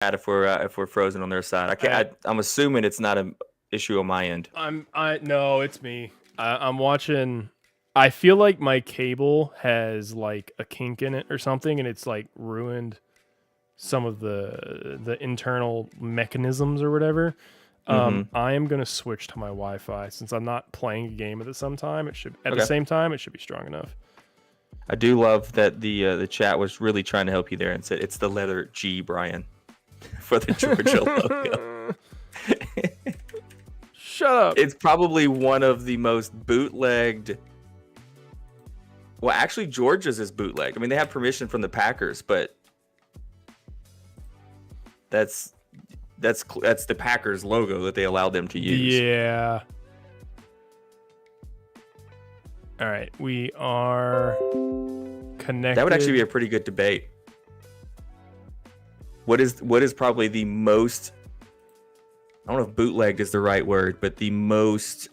if we're frozen on their side. I'm assuming it's not an issue on my end. No, it's me. I'm watching. I feel like my cable has like a kink in it or something, and it's like ruined some of the internal mechanisms or whatever. I am gonna switch to my Wi-Fi since I'm not playing a game at the same time. The same time it should be strong enough. I do love that the chat was really trying to help you there and said it's the letter G, Brian, for the Georgia logo. Shut up. It's probably one of the most bootlegged. Well, actually, Georgia's is bootleg. I mean, they have permission from the Packers, but that's the Packers logo that they allowed them to use. Yeah. All right, we are connected. That would actually be a pretty good debate. What is probably the most, I don't know if bootlegged is the right word, but the most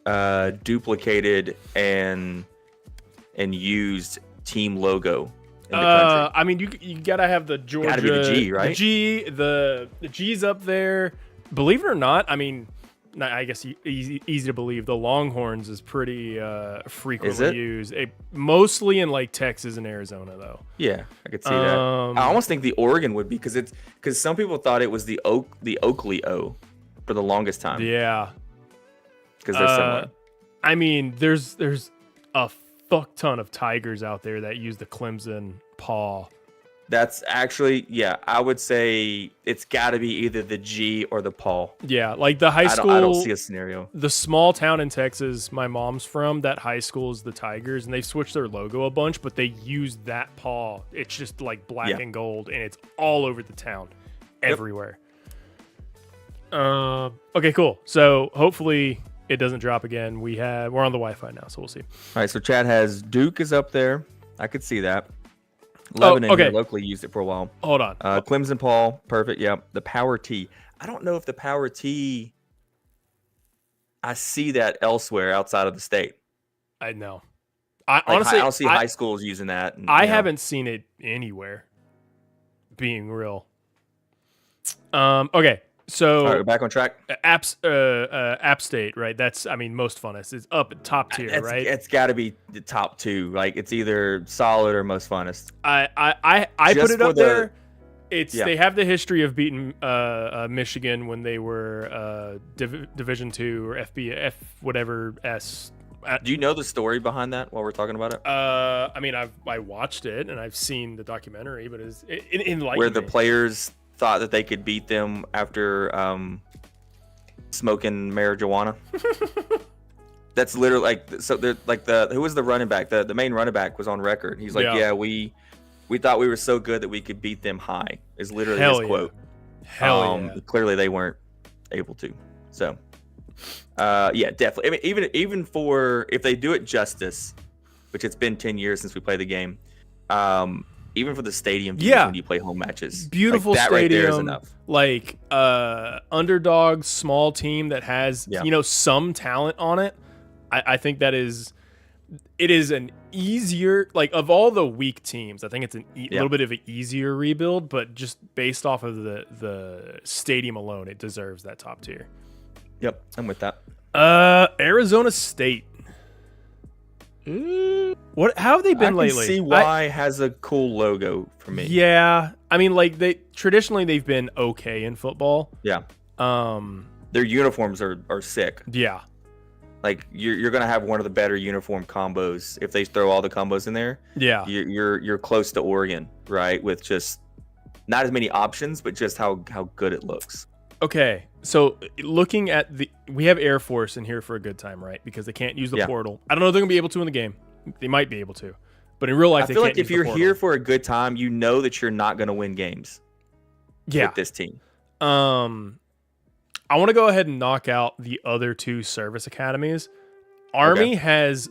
duplicated and used team logo in the country? I mean, you gotta have the Georgia. Gotta be the G, right? The G's up there. Believe it or not, I mean, I guess easy to believe. The Longhorns is pretty frequently used, mostly in like Texas and Arizona, though. Yeah, I could see that. I almost think the Oregon would be because some people thought it was the Oakley O for the longest time. Yeah, because they're similar. I mean, there's a fuck ton of Tigers out there that use the Clemson paw. That's actually, yeah, I would say it's got to be either the G or the paw. Yeah, like the high school. I don't see a scenario. The small town in Texas my mom's from, that high school is the Tigers, and they've switched their logo a bunch, but they use that paw. It's just like black and gold, and it's all over the town, everywhere. Okay, cool. So hopefully it doesn't drop again. We're on the Wi-Fi now, so we'll see. All right, so Chad has Duke is up there. I could see that. Lebanon here locally used it for a while. Hold on. Clemson Paul, perfect. Yep. The Power T. I don't know if the Power T. I see that elsewhere outside of the state. I know. Honestly, I don't see high schools using that. And, I haven't seen it anywhere. Being real. Okay. So all right, we're back on track. App State, right? That's, I mean, most funnest. It's up at top tier, right? It's got to be the top two. Like, it's either solid or most funnest. I put it up there. They have the history of beating Michigan when they were Division II or FBF whatever S. Do you know the story behind that? While we're talking about it, I mean, I watched it and I've seen the documentary, but it where the players thought that they could beat them after smoking marijuana. That's literally like, so they're like who was the running back? The main running back was on record. He's like, we thought we were so good that we could beat them high. Is literally his quote. Clearly they weren't able to. So definitely. I mean, even for if they do it justice, which it's been 10 years since we played the game. Even for the stadium views when you play home matches. Beautiful like that stadium. Right there is enough. Like underdog, small team that has some talent on it. I think it is an easier, like, of all the weak teams, I think it's a little bit of an easier rebuild, but just based off of the stadium alone, it deserves that top tier. Yep, I'm with that. Arizona State. How have they been lately? I can see why has a cool logo for me. Yeah, I mean, like traditionally they've been okay in football. Yeah. Their uniforms are sick. Yeah. Like you're gonna have one of the better uniform combos if they throw all the combos in there. Yeah. You're close to Oregon, right? With just not as many options, but just how good it looks. Okay, so looking at we have Air Force in here for a good time, right? Because they can't use the portal. I don't know if they're gonna be able to in the game. They might be able to, but in real life, I feel like if you're here for a good time, you know that you're not gonna win games. With this team. I want to go ahead and knock out the other two service academies. Army has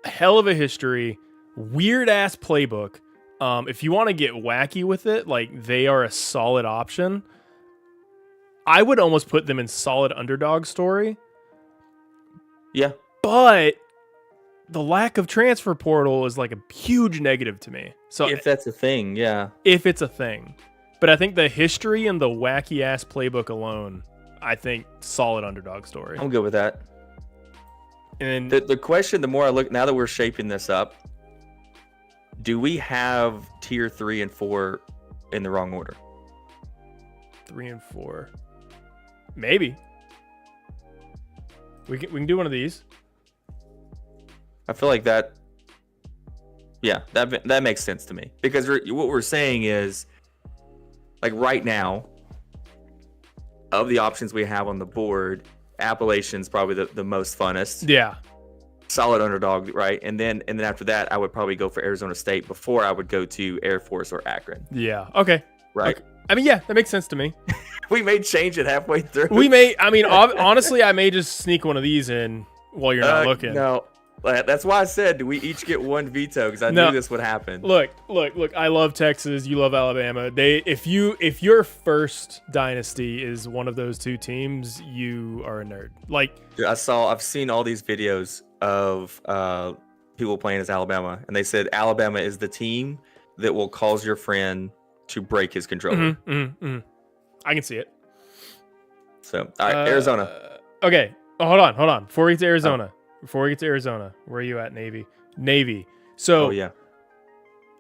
a hell of a history, weird ass playbook. If you want to get wacky with it, like, they are a solid option. I would almost put them in solid underdog story. Yeah. But the lack of transfer portal is like a huge negative to me. So if that's a thing, yeah. If it's a thing. But I think the history and the wacky ass playbook alone, I think solid underdog story. I'm good with that. And the question, the more I look, now that we're shaping this up, do we have tier 3 and 4 in the wrong order? 3 and 4, maybe. We can do one of these. I feel like that. Yeah, that makes sense to me, because what we're saying is, like, right now, of the options we have on the board, Appalachian's probably the most funnest. Yeah. Solid underdog, right? And then after that, I would probably go for Arizona State before I would go to Air Force or Akron. Yeah. Okay. Right. Okay. I mean, yeah, that makes sense to me. We may change it halfway through. Honestly, I may just sneak one of these in while you're not looking. No, that's why I said, do we each get one veto? Because I knew this would happen. Look. I love Texas. You love Alabama. If your first dynasty is one of those two teams, you are a nerd. Like, dude, I've seen all these videos of people playing as Alabama, and they said Alabama is the team that will cause your friend to break his controller. I can see it. So, all right, Arizona. Okay. Oh, hold on. Before we get to Arizona, where are you at, Navy? Navy. So, yeah.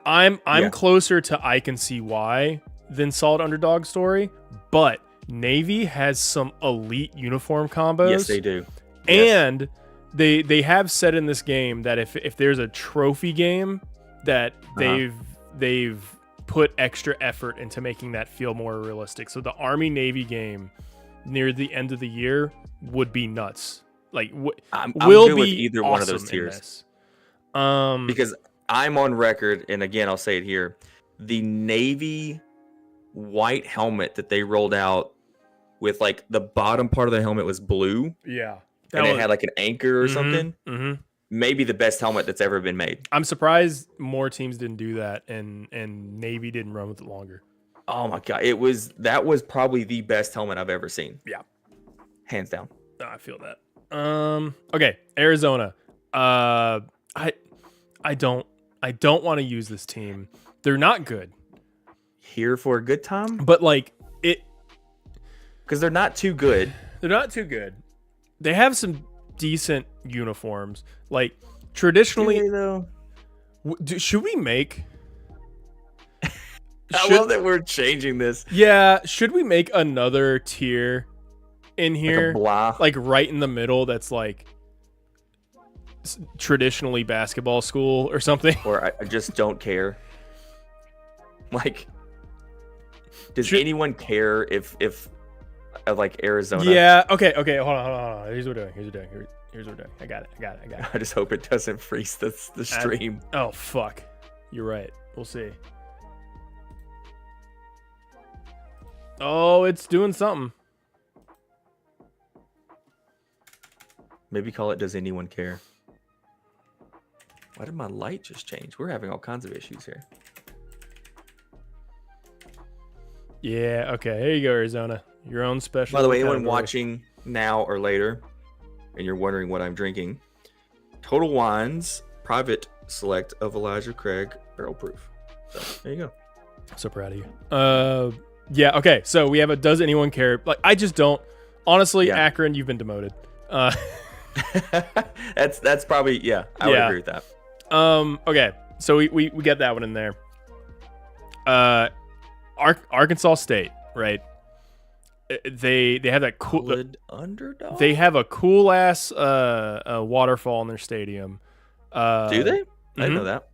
I'm closer to I can see why than solid underdog story, but Navy has some elite uniform combos. Yes, they do. And they have said in this game that if there's a trophy game, that they've put extra effort into making that feel more realistic. So the Army Navy game near the end of the year would be nuts. Like, I'm will good be with either awesome one of those tiers. Because I'm on record, and again, I'll say it here: the Navy white helmet that they rolled out with, like, the bottom part of the helmet was blue. Yeah, and it had like an anchor or something. Maybe the best helmet that's ever been made. I'm surprised more teams didn't do that, and Navy didn't run with it longer. Oh my god, that was probably the best helmet I've ever seen. Yeah, hands down. No, I feel that. Okay, Arizona. I don't want to use this team. They're not good. Here for a good time, but like it, because they're not too good. They're not too good. They have some decent uniforms. Like, traditionally, though, should we make? I love that we're changing this. Yeah, should we make another tier in here, like right in the middle? That's like traditionally basketball school or something. Or I just don't care. Like, does anyone care if like Arizona? Yeah. Okay. Hold on. Here's what we're doing. I got it. I just hope it doesn't freeze the stream. Oh fuck! You're right. We'll see. Oh, it's doing something. Maybe call it "Does anyone care?" Why did my light just change? We're having all kinds of issues here. Yeah. Okay. Here you go, Arizona. Your own special. By the way, anyone watching now or later, and you're wondering what I'm drinking, Total Wine's Private Select of Elijah Craig Barrel Proof. So there you go. So proud of you. Yeah. Okay. So we have a "Does anyone care?" Like, I just don't. Honestly, yeah. Akron, you've been demoted. That's probably I would agree with that. Okay. So we get that one in there. Arkansas State, right? They have that cool underdog. They have a cool ass waterfall in their stadium. Do they? I didn't know that.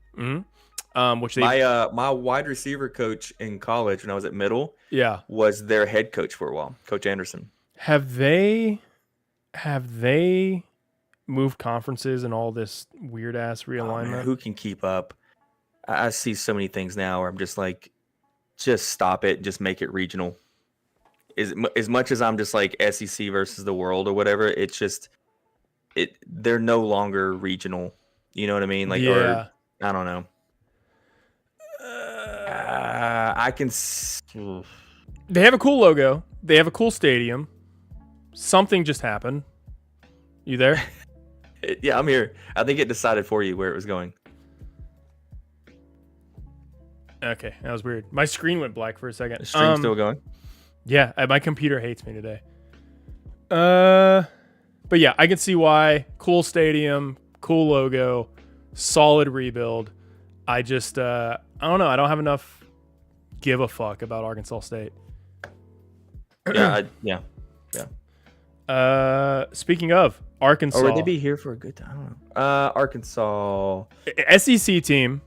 Which my wide receiver coach in college when I was at middle, was their head coach for a while, Coach Anderson. Have they moved conferences and all this weird ass realignment? Man, who can keep up? I see so many things now where I'm just like, just stop it, just make it regional. As much as I'm just like SEC versus the world or whatever, it's just they're no longer regional. You know what I mean? Like, or I don't know. I can. They have a cool logo. They have a cool stadium. Something just happened. You there? Yeah, I'm here. I think it decided for you where it was going. Okay, that was weird. My screen went black for a second. The stream's still going? Yeah, my computer hates me today. But yeah, I can see why. Cool stadium, cool logo, solid rebuild. I just, I don't know. I don't have enough give a fuck about Arkansas State. Yeah. Speaking of Arkansas, or would they be here for a good time? I don't know. Arkansas SEC team.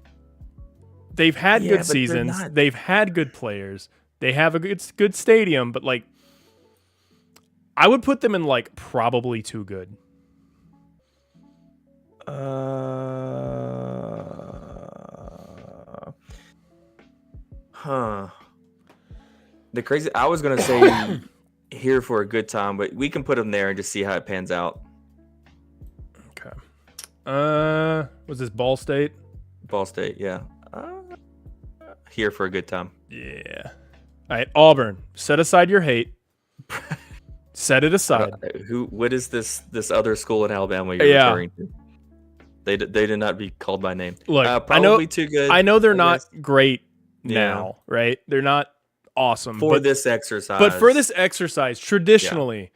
They've had good seasons. They've had good players. They have a good stadium, but like, I would put them in like probably too good. The crazy. I was gonna say here for a good time, but we can put them there and just see how it pans out. Okay. Was this Ball State? Ball State, yeah. Here for a good time. Yeah. All right, Auburn. Set aside your hate. Set it aside. What is this other school in Alabama you're referring to? They did not be called by name. Look, probably too good. I know they're not great now, right? They're not awesome for this exercise. But for this exercise, traditionally,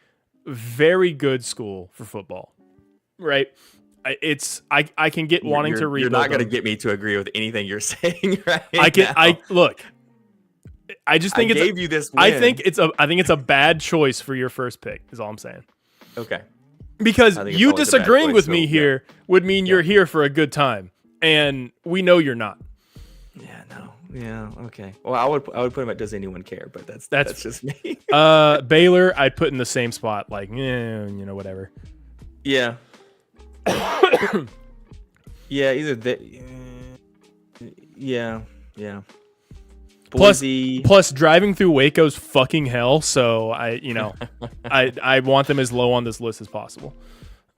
very good school for football, right? I can get wanting to read. You're not going to get me to agree with anything you're saying, right? Look. I just think gave you this win. I think it's a bad choice for your first pick. Is all I'm saying. Okay. Because you disagreeing with me here would mean you're here for a good time, and we know you're not. Yeah. No. Yeah. Okay. Well, I would put him at Does Anyone Care? But that's just me. Baylor, I'd put in the same spot. Like, whatever. Yeah. Yeah. Either that. Yeah. Plus, driving through Waco's fucking hell. So I want them as low on this list as possible.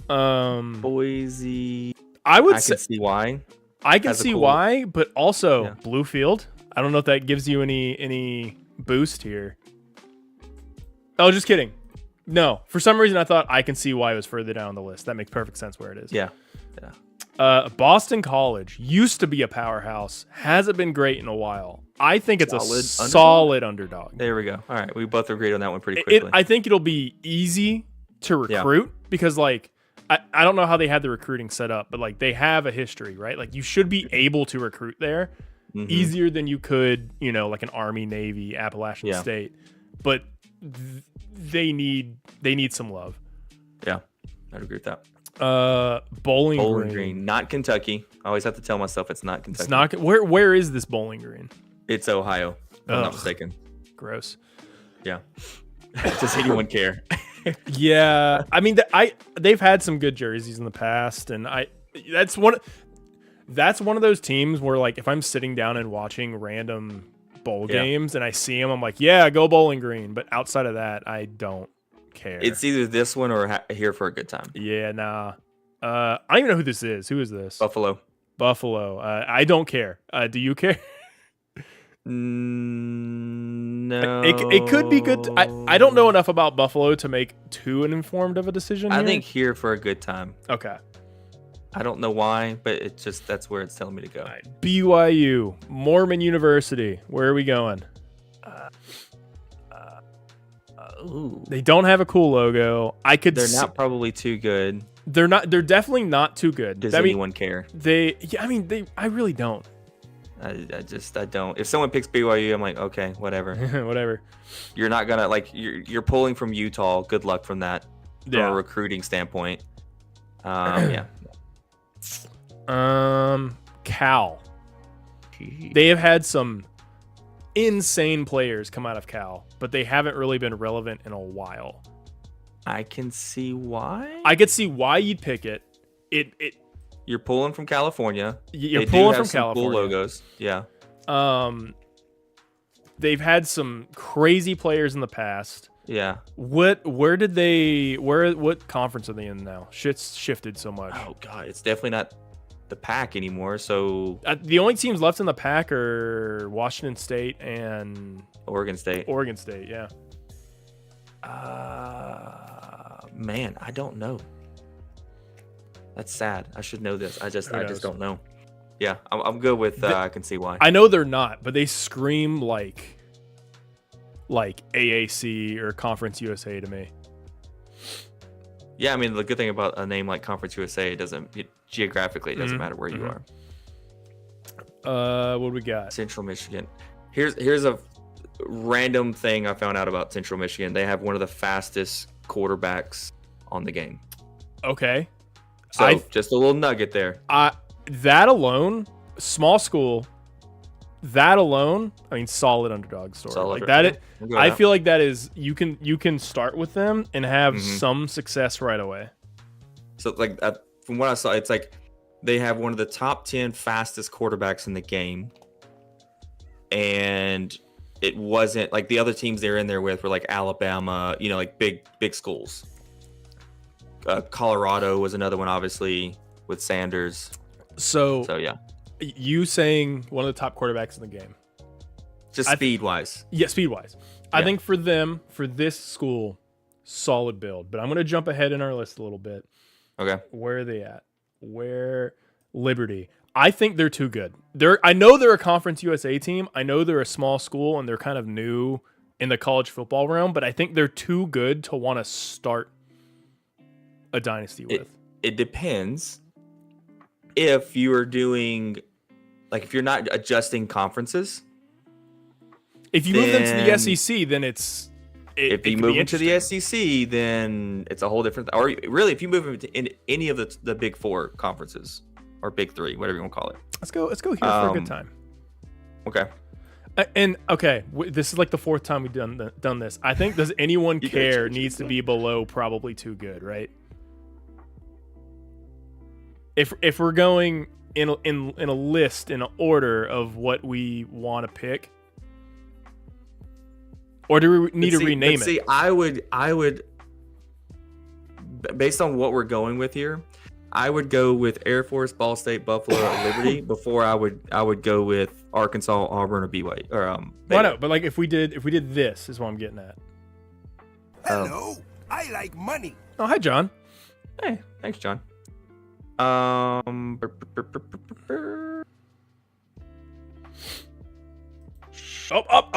Boise. I can see why. I can see why, but also Bluefield. I don't know if that gives you any boost here. Oh, just kidding. No, for some reason I thought I can see why it was further down the list. That makes perfect sense where it is. Yeah. Boston College used to be a powerhouse. Hasn't been great in a while. I think it's a solid underdog. There we go. All right, we both agreed on that one pretty quickly. I think it'll be easy to recruit because, like, I don't know how they had the recruiting set up, but like they have a history, right? Like you should be able to recruit there easier than you could, like an Army, Navy, Appalachian State. But they need some love. Yeah, I'd agree with that. Bowling Green, not Kentucky. I always have to tell myself it's not Kentucky. It's not. Where is this Bowling Green? It's Ohio. If I'm not mistaken. Gross. Yeah. Does anyone care? Yeah, I mean, they've had some good jerseys in the past, and that's one of those teams where, like, if I'm sitting down and watching random bowl games and I see them, I'm like, yeah, go Bowling Green. But outside of that, I don't care. It's either this one or here for a good time. Yeah, nah. I don't even know who this is. Who is this? Buffalo. I don't care. Do you care? No. It could be good. I don't know enough about Buffalo to make too informed of a decision. I think here for a good time. Okay. I don't know why, but it's just that's where it's telling me to go. Right. BYU, Mormon University. Where are we going? They don't have a cool logo. They're not probably too good. They're not. They're definitely not too good. Does anyone care? I really don't. I don't. If someone picks BYU, I'm like, okay, whatever. Whatever. You're not gonna you're pulling from Utah. Good luck from that. From a recruiting standpoint. Yeah. Cal. They have had some insane players come out of Cal, but they haven't really been relevant in a while. I can see why. I could see why you'd pick it. You're pulling from California. You're pulling from California. Cool logos. Yeah. They've had some crazy players in the past. Yeah. What conference are they in now? Shit's shifted so much. Oh god, it's definitely not the pack anymore. So the only teams left in the pack are Washington State and Oregon State. Yeah. Man, I don't know. That's sad. I should know this. I just don't know. Yeah, I'm good with. I can see why. I know they're not, but they scream like AAC or Conference USA to me. Yeah, I mean the good thing about a name like Conference USA, geographically it doesn't matter where you are. What do we got? Central Michigan. Here's a random thing I found out about Central Michigan. They have one of the fastest quarterbacks on the game. Okay. So just a little nugget there. That alone, small school. That alone, I mean, solid underdog story. Like that, I feel like that is you can start with them and have some success right away. So like from what I saw, it's like they have one of the top 10 fastest quarterbacks in the game, and it wasn't like the other teams they're in there with were like Alabama, like big schools. Colorado was another one, obviously, with Sanders. So yeah. You saying one of the top quarterbacks in the game. Just speed-wise. Yeah, speed-wise. Yeah. I think for this school, solid build. But I'm going to jump ahead in our list a little bit. Okay. Where are they at? Liberty. I think they're too good. I know they're a Conference USA team. I know they're a small school, and they're kind of new in the college football realm. But I think they're too good to want to start a dynasty with. It depends. If you are doing, like, if you're not adjusting conferences, if you move them to the SEC, then if you move into the SEC, then it's a whole different. Or really, if you move them in any of the big four conferences or big three, whatever you want to call it. Let's go here for a good time. Okay. And this is like the fourth time we've done this. I think does anyone care needs to be below probably too good, right? If we're going in a list in an order of what we want to pick, or do we need to rename it? See, I would, based on what we're going with here, I would go with Air Force, Ball State, Buffalo, or Liberty before I would go with Arkansas, Auburn, or BYU or Why not? But like if we did this is what I'm getting at. Hello, I like money. Oh, hi, John. Hey, thanks, John. I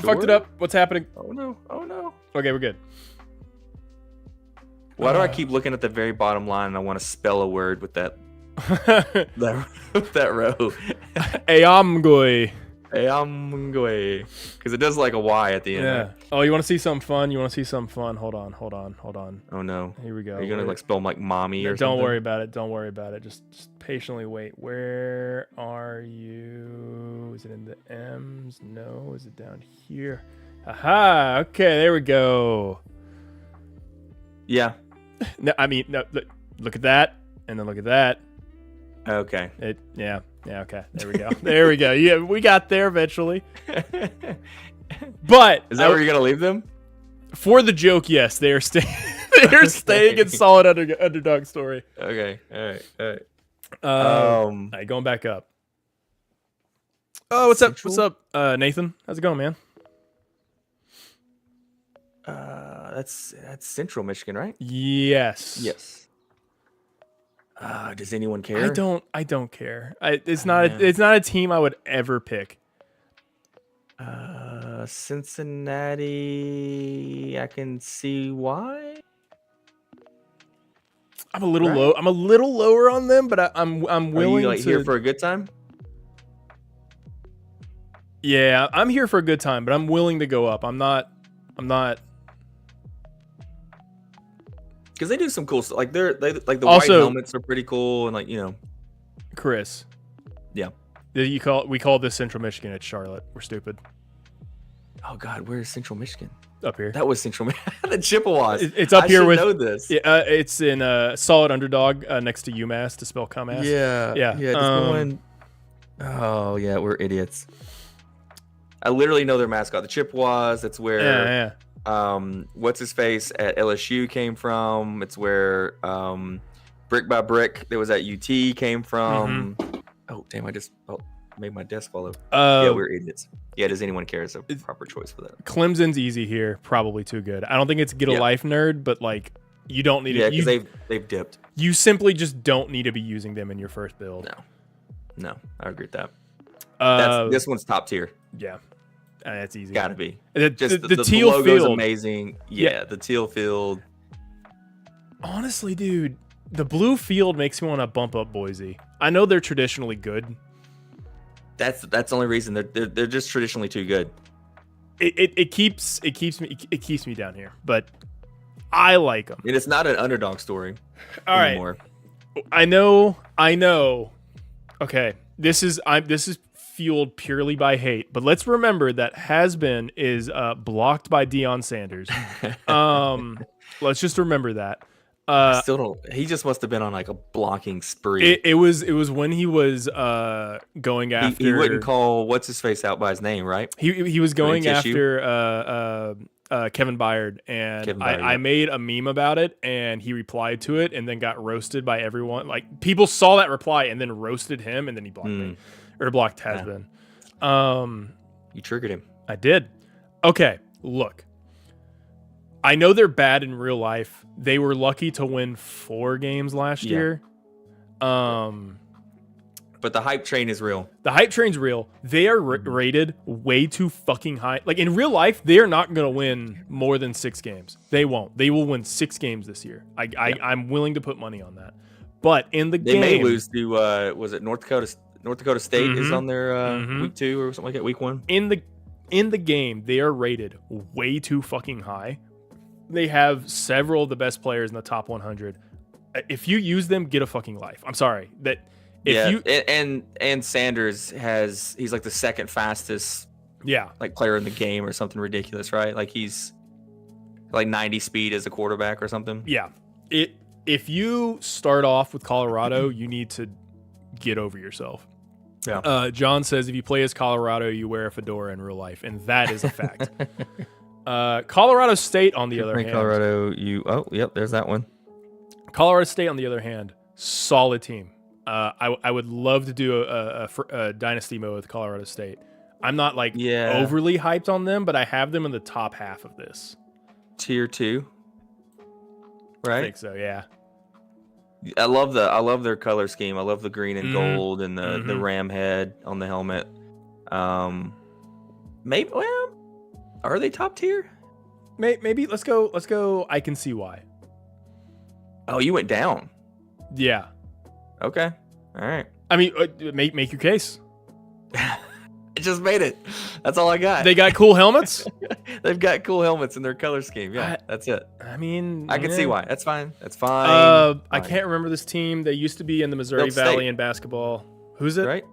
fucked it up. What's happening? Oh no. Okay, we're good. Why do I keep looking at the very bottom line and I want to spell a word with that that row? Ayamgoy. Because it does like a Y at the end. Yeah. Right? Oh, you want to see something fun? Hold on. Oh no. Here we go. Are you gonna like spell like mommy or something? Don't worry about it. Just patiently wait. Where are you? Is it in the M's? No. Is it down here? Aha. Okay, there we go. Yeah. No, I mean, no. Look at that, and then look at that. Okay. Yeah. Okay. There we go. Yeah, we got there eventually. But is that where you're gonna leave them? For the joke, yes, they are staying. They are staying in solid underdog story. Okay. All right. All right, going back up. Oh, what's up? What's up, Nathan? How's it going, man? That's Central Michigan, right? Yes. Does anyone care? I don't care. It's not a team I would ever pick. Cincinnati, I can see why. I'm a little low. I'm a little lower on them, but I'm willing Are you, to here for a good time. Yeah, I'm here for a good time, but I'm willing to go up. I'm not. Because they do some cool stuff. Like they like the also, white helmets are pretty cool, and like Chris. Yeah. We call this Central Michigan. It's Charlotte. We're stupid. Oh God, where is Central Michigan? Up here. That was Central Michigan. The Chippewas. It's up here with. I should know this. Yeah, it's in solid underdog next to UMass to spell Cumass. Yeah. Oh yeah, we're idiots. I literally know their mascot, the Chippewas. That's where. Yeah. What's his face at LSU came from. It's where Brick by Brick that was at UT came from. Mm-hmm. Oh damn! I just made my desk fall over. Yeah, we're idiots. Yeah, does anyone care? It's a proper choice for that. Clemson's easy here, probably too good. I don't think it's get a life nerd, but like you don't need it. Yeah, because they've dipped. You simply just don't need to be using them in your first build. No, I agree with that. This one's top tier. Yeah, that's easy. Gotta be. The teal logo's field, amazing. Yeah, the teal field. Honestly, dude, the blue field makes me want to bump up Boise. I know they're traditionally good. That's the only reason they're just traditionally too good. It keeps me down here, but I like them. And it's not an underdog story. All anymore. Right, I know. Okay, this is fueled purely by hate, but let's remember that Has-Been is blocked by Deion Sanders. Let's just remember that. I still don't. He just must have been on like a blocking spree. It was when he was going after. He wouldn't call what's his face out by his name, right? He was going after Kevin Byard, and I made a meme about it, and he replied to it, and then got roasted by everyone. Like people saw that reply and then roasted him, and then he blocked me or blocked Has-Been. You triggered him. I did. Okay, look. I know they're bad in real life. They were lucky to win 4 games last year. But the hype train is real. The hype train's real. They are rated way too fucking high. Like in real life, they are not going to win more than 6 games. They won't. They will win 6 games this year. I'm willing to put money on that. But in the game, they may lose to was it North Dakota State is on their week 2 or something like that, week 1. In the game, they are rated way too fucking high. They have several of the best players in the top 100. If you use them, get a fucking life. I'm sorry that and Sanders he's like the second fastest like player in the game or something ridiculous, right? Like he's like 90 speed as a quarterback or something. Yeah. If you start off with Colorado, you need to get over yourself. Yeah. John says if you play as Colorado, you wear a fedora in real life, and that is a fact. Colorado State, on the other hand. Colorado, there's that one. Colorado State, on the other hand, solid team. I would love to do a dynasty mode with Colorado State. I'm not overly hyped on them, but I have them in the top half of this. Tier 2, right? I think so. Yeah. I love their color scheme. I love the green and gold and the ram head on the helmet. Maybe. Well, are they top tier? Maybe. Let's go. I can see why. Oh, you went down. Yeah. Okay. All right. I mean, make your case. I just made it. That's all I got. They got cool helmets. They've got cool helmets in their color scheme. Yeah, that's it. I mean, I can see why. That's fine. That's fine. I can't remember this team. They used to be in the Missouri Valley in basketball. Who's it? Right.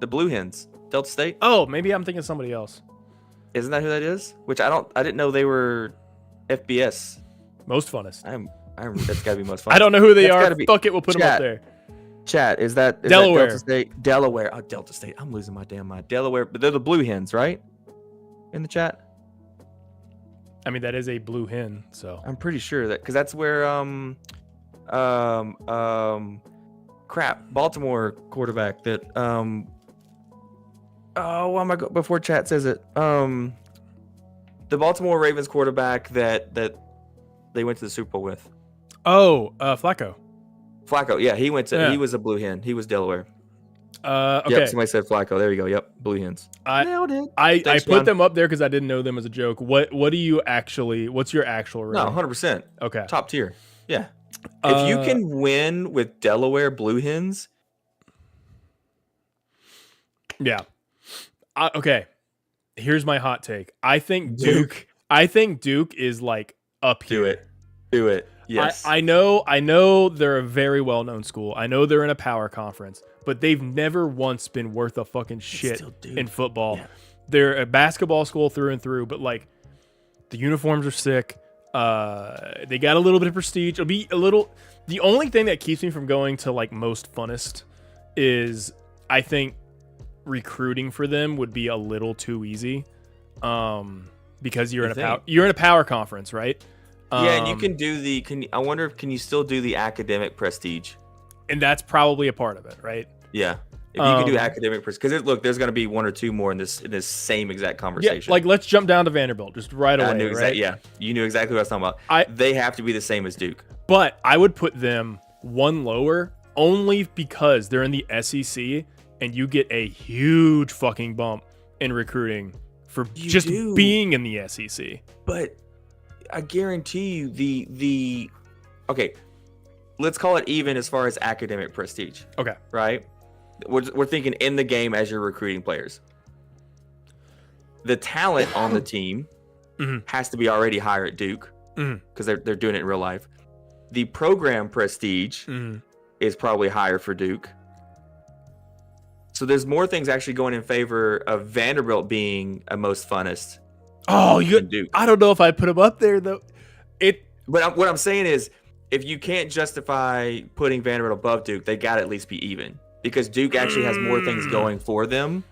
The Blue Hens, Delta State. Oh, maybe I'm thinking of somebody else. Isn't that who that is? Which I didn't know they were FBS. Most funnest. That's gotta be most fun. I don't know who they are. Fuck it, we'll put them up there. Chat, is that Delaware? Delta State? Delaware. Oh, Delta State. I'm losing my damn mind. Delaware, but they're the Blue Hens, right? In the chat. I mean, that is a blue hen, so I'm pretty sure that because that's where Baltimore quarterback that before chat says it the Baltimore Ravens quarterback that they went to the Super Bowl with. Flacco, yeah, he was a Blue Hen. He was Delaware. Okay. Yep, somebody said Flacco. There you go. Yep, Blue Hens. Nailed it. I put them up there because I didn't know them as a joke. What's your actual rating? No, 100%. Okay. Top tier. Yeah. If you can win with Delaware Blue Hens. Yeah. Okay. Here's my hot take. I think Duke is like up here. Do it. Yes. I know they're a very well-known school. I know they're in a power conference, but they've never once been worth a fucking shit in football. Yeah. They're a basketball school through and through, but like the uniforms are sick. They got a little bit of prestige. It'll be a little. The only thing that keeps me from going to like most funnest is I think recruiting for them would be a little too easy, because you're in a power conference, right? Yeah, and you can do I wonder if can you still do the academic prestige? And that's probably a part of it, right? Yeah. If you can do academic prestige, because there's going to be 1 or 2 more in this same exact conversation. Yeah, like let's jump down to Vanderbilt just right away. I knew right? Yeah, you knew exactly what I was talking about. They have to be the same as Duke. But I would put them 1 lower only because they're in the SEC and you get a huge fucking bump in recruiting for being in the SEC. But I guarantee you the okay, let's call it even as far as academic prestige. Okay. Right? We're thinking in the game as you're recruiting players. The talent on the team has to be already higher at Duke because they're doing it in real life. The program prestige is probably higher for Duke. So there's more things actually going in favor of Vanderbilt being a most funnest. Oh, Duke. I don't know if I put them up there though. But what I'm saying is, if you can't justify putting Vanderbilt above Duke, they got to at least be even, because Duke actually has more things going for them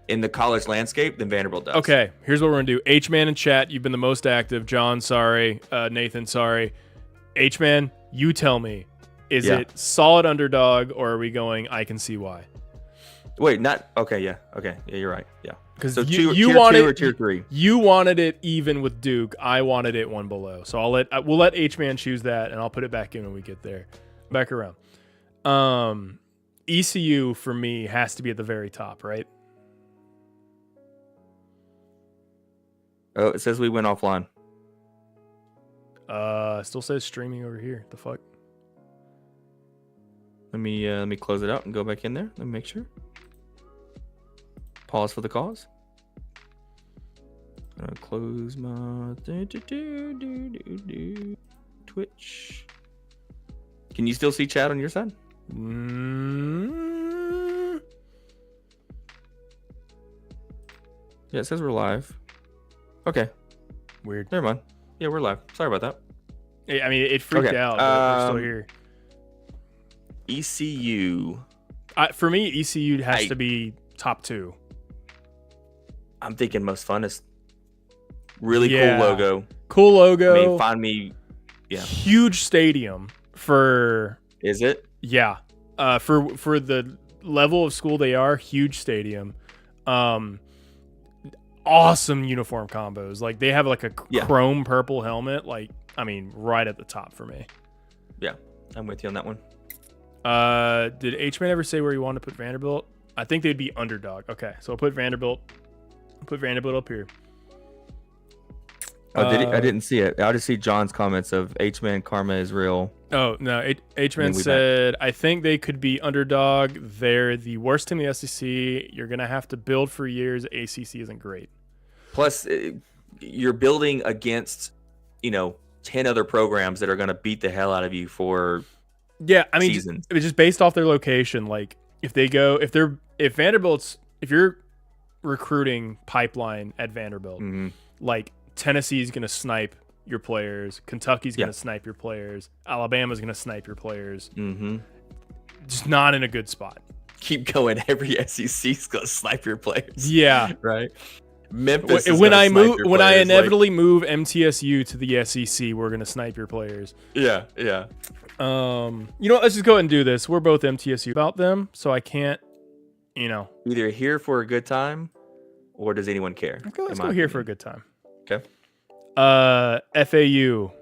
in the college landscape than Vanderbilt does. Okay, here's what we're gonna do. H-Man in chat, you've been the most active. John, sorry. Nathan, sorry. H-Man, you tell me, is it solid underdog, or are we going I can see why? Wait, not okay. Yeah, you're right. Yeah, because so you wanted 2 or tier 3. You wanted it even with Duke. I wanted it one below. So we'll let H-Man choose that, and I'll put it back in when we get there. Back around. ECU for me has to be at the very top, right? Oh, it says we went offline. Still says streaming over here. The fuck? Let me close it out and go back in there. Let me make sure. Pause for the cause. Close my Twitch. Can you still see chat on your side? Yeah, it says we're live. Okay. Weird. Never mind. Yeah, we're live. Sorry about that. I mean, it freaked out, but we're still here. ECU. For me, ECU has to be top 2. I'm thinking most funnest. Really cool logo. Cool logo. I mean, find me. Yeah. Huge stadium for. Is it? Yeah. For the level of school they are, huge stadium. Awesome uniform combos. Like they have like a chrome purple helmet. Like, I mean, right at the top for me. Yeah, I'm with you on that one. Did H-Man ever say where you want to put Vanderbilt? I think they'd be underdog. Okay, so I'll put Vanderbilt. Put Vanderbilt up here. Oh, did he? I didn't see it. I just see John's comments of H-Man karma is real. Oh, no. H-Man said, I think they could be underdog. They're the worst team in the SEC. You're going to have to build for years. ACC isn't great. Plus, you're building against, 10 other programs that are going to beat the hell out of you for seasons. It's just based off their location. Like, if you're recruiting pipeline at Vanderbilt, like Tennessee's going to snipe your players, Kentucky's going to snipe your players, Alabama's going to snipe your players. Just not in a good spot. Keep going. Every SEC's going to snipe your players. Yeah. Right. Memphis. When I inevitably move MTSU to the SEC, we're going to snipe your players. Yeah. Let's just go ahead and do this. We're both MTSU about them, so I can't, either here for a good time, or does anyone care? Okay, let's go here for a good time. Okay. FAU.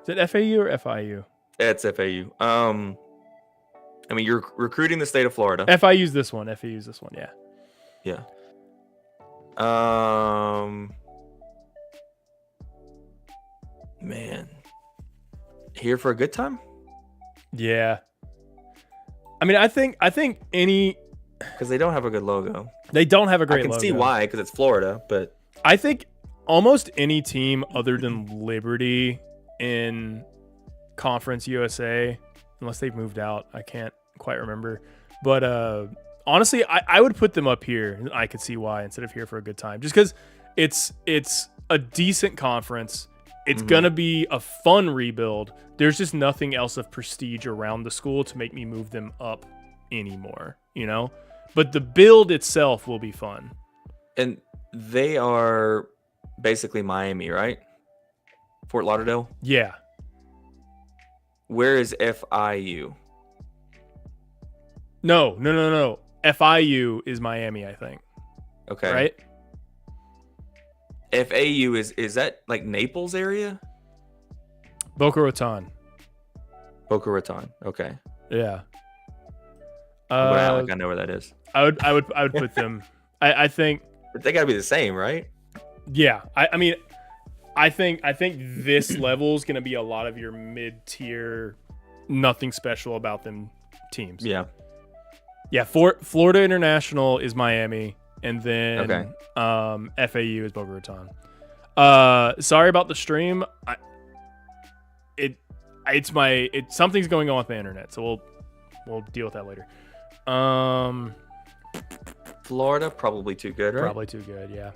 Is it FAU or FIU? It's FAU. I mean, you're recruiting the state of Florida. FIU's this one. Yeah. Yeah. Man. Here for a good time? Yeah. I mean, I think any, because they don't have a good logo. They don't have a great logo. I can see why, because it's Florida, but I think almost any team other than Liberty in Conference USA, unless they've moved out, I can't quite remember. But honestly, I would put them up here. I could see why instead of here for a good time, just because it's a decent conference. It's gonna be a fun rebuild. There's just nothing else of prestige around the school to make me move them up anymore, But the build itself will be fun. And they are basically Miami, right? Fort Lauderdale? Yeah. Where is FIU? No. FIU is Miami, I think. Okay. Right? FAU is that like Naples area? Boca Raton. Boca Raton. Okay. Yeah. But I like I know where that is. I would put them. I think. But they gotta be the same, right? Yeah. I mean, I think this level is gonna be a lot of your mid-tier, nothing special about them teams. Yeah. Yeah. Florida International is Miami, and then FAU is Boca Raton. Sorry about the stream. Something's going on with my internet, so we'll deal with that later. Florida probably too good, right? Probably too good, yeah.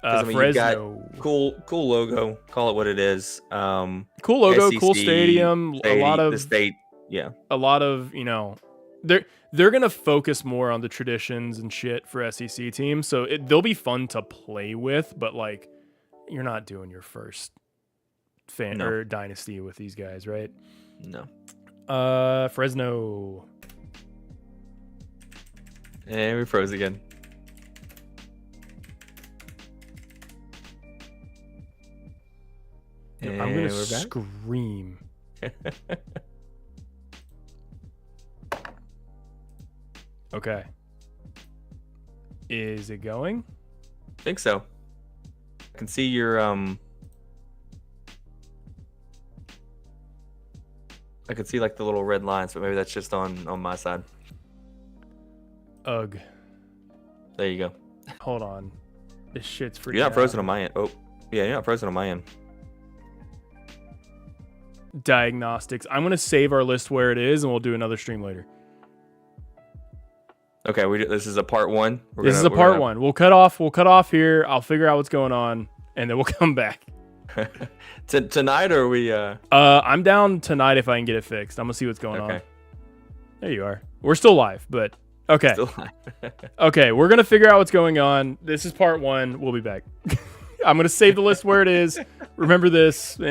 I mean, Fresno, you've got cool logo. Call it what it is. Cool logo, SEC, cool stadium. A lot of the state, yeah. A lot of they're gonna focus more on the traditions and shit for SEC teams, so they'll be fun to play with. But like, you're not doing your first or dynasty with these guys, right? No. Fresno. And we froze again. And I'm gonna scream. Okay. Is it going? I think so. I can see your I could see like the little red lines, but maybe that's just on my side. Ugh. There you go. Hold on. This shit's freaking You're not frozen on my end. Oh, yeah, you're not frozen on my end. Diagnostics. I'm gonna save our list where it is, and we'll do another stream later. Okay, this is a part one. This is a part one. We'll cut off here. I'll figure out what's going on, and then we'll come back. Tonight, or are we? I'm down tonight if I can get it fixed. I'm gonna see what's going on. There you are. We're still live, but okay. Still live. Okay, we're gonna figure out what's going on. This is part one. We'll be back. I'm gonna save the list where it is. Remember this, and